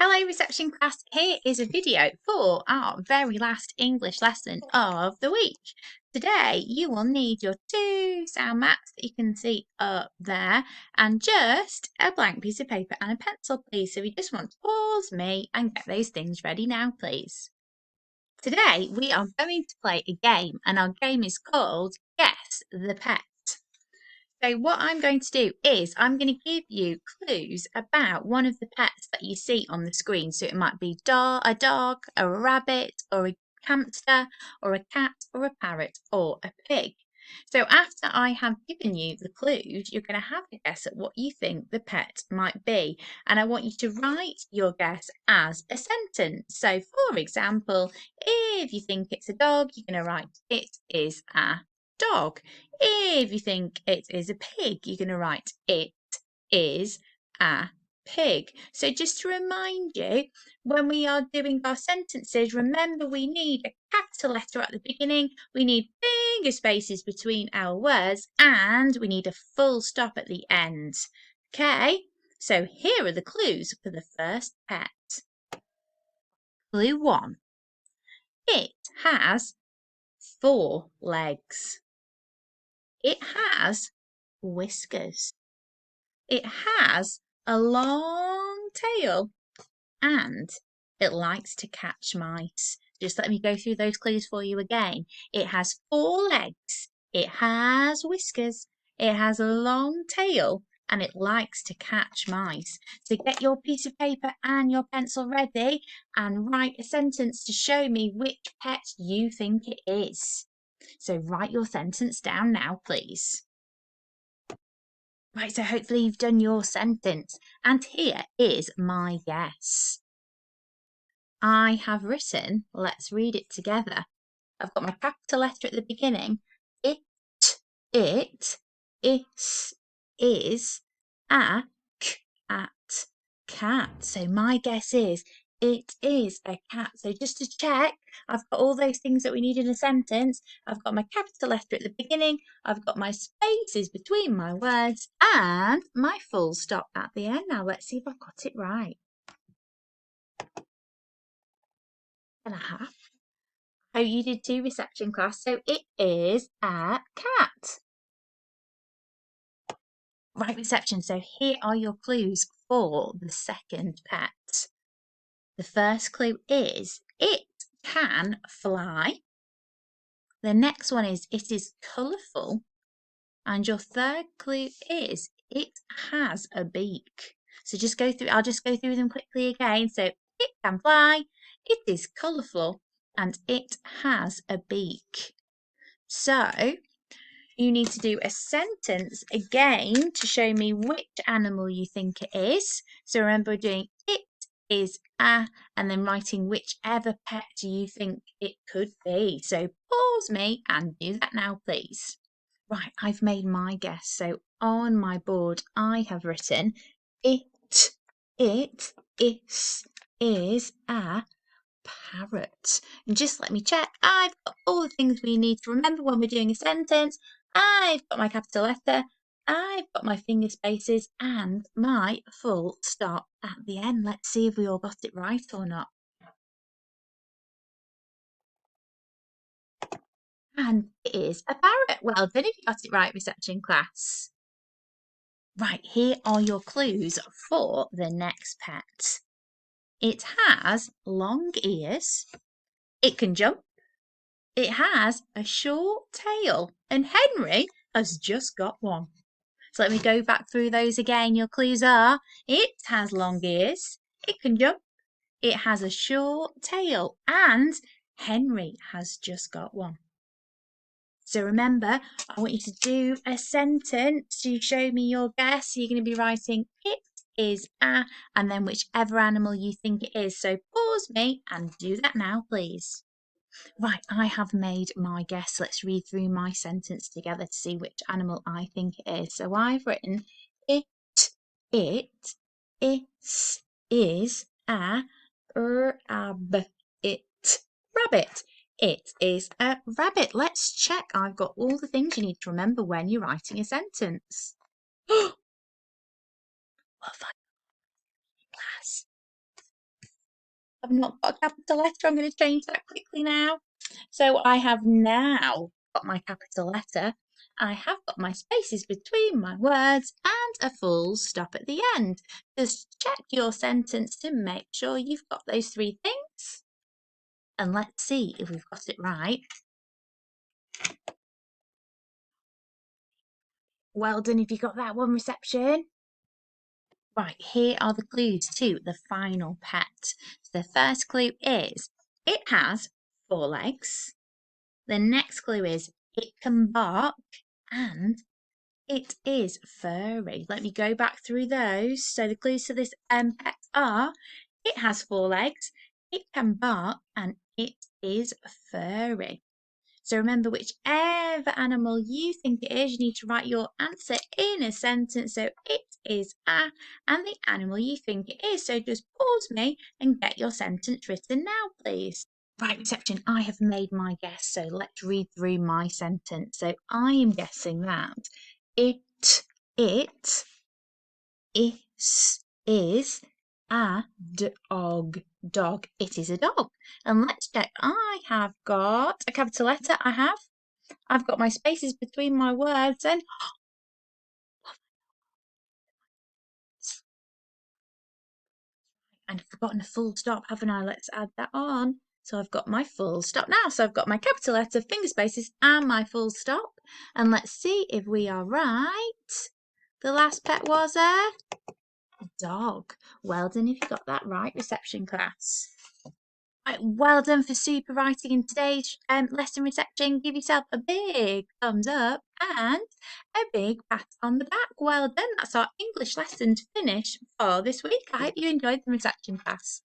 Hello reception class, here is a video for our very last English lesson of the week. Today you will need your two sound mats that you can see up there and just a blank piece of paper and a pencil please. So we just want to pause me and get those things ready now please. Today we are going to play a game and our game is called Guess the Pet. So what I'm going to do is I'm going to give you clues about one of the pets that you see on the screen. So it might be a dog, a rabbit, or a hamster, or a cat, or a parrot, or a pig. So after I have given you the clues, you're going to have a guess at what you think the pet might be. And I want you to write your guess as a sentence. So for example, if you think it's a dog, you're going to write it is a dog. If you think it is a pig, you're going to write it is a pig. So just to remind you, when we are doing our sentences, remember we need a capital letter at the beginning, we need bigger spaces between our words, and we need a full stop at the end. Okay, so here are the clues for the first pet. Clue 1. It has 4 legs. It has whiskers. It has a long tail and it likes to catch mice. Just let me go through those clues for you again. It has 4 legs. It has whiskers. It has a long tail and it likes to catch mice. So get your piece of paper and your pencil ready and write a sentence to show me which pet you think it is. So write your sentence down now, please. Right, so hopefully you've done your sentence. And here is my guess. I have written, let's read it together. I've got my capital letter at the beginning. It, is, a, cat. So my guess is it is a cat. So just to check, I've got all those things that we need in a sentence. I've got my capital letter at the beginning, I've got my spaces between my words, and my full stop at the end. Now let's see if I've got it right. And I have. Oh, you did too, reception class. So it is a cat. Right, reception. So here are your clues for the second pet. The first clue is it can fly. The next one is it is colourful. And your third clue is it has a beak. So I'll just go through them quickly again. So it can fly, it is colourful, and it has a beak. So you need to do a sentence again to show me which animal you think it is. So remember doing it is a and then writing whichever pet you think it could be. So pause me and do that now, please. Right, I've made my guess. So on my board, I have written it is a parrot. And just let me check. I've got all the things we need to remember when we're doing a sentence. I've got my capital letter. I've got my finger spaces and my full stop at the end. Let's see if we all got it right or not. And it is a parrot. Well done if you got it right, reception class. Right, here are your clues for the next pet. It has long ears. It can jump. It has a short tail. And Henry has just got one. So let me go back through those again. Your clues are it has long ears. It can jump. It has a short tail. And Henry has just got one. So remember, I want you to do a sentence to show me your guess. So you're going to be writing it is a and then whichever animal you think it is. So pause me and do that now, please. Right, I have made my guess. Let's read through my sentence together to see which animal I think it is. So I've written it is a rabbit. Rabbit. It is a rabbit. Let's check. I've got all the things you need to remember when you're writing a sentence. Well done, class. I've not got a capital letter. I'm going to change that quickly now. So I have now got my capital letter. I have got my spaces between my words and a full stop at the end. Just check your sentence to make sure you've got those three things. And let's see if we've got it right. Well done if you got that one, reception. Right, here are the clues to the final pet. So the first clue is it has 4 legs. The next clue is it can bark and it is furry. Let me go back through those. So the clues to this pet are it has 4 legs, it can bark and it is furry. So remember, whichever animal you think it is, you need to write your answer in a sentence. So it is a, and the animal you think it is. So just pause me and get your sentence written now, please. Right, reception, I have made my guess. So let's read through my sentence. So I am guessing that it is a dog. Dog. It is a dog. And let's check. I have got a capital letter. I've got my spaces between my words and I've forgotten a full stop, haven't I? Let's add that on. So I've got my full stop now. So I've got my capital letter, finger spaces, and my full stop. And let's see if we are right. The last pet was a dog. Well done if you got that right, reception class. Right, well done for super writing in today's lesson, reception. Give yourself a big thumbs up and a big pat on the back. Well done. That's our English lesson to finish for this week. I hope you enjoyed the reception class.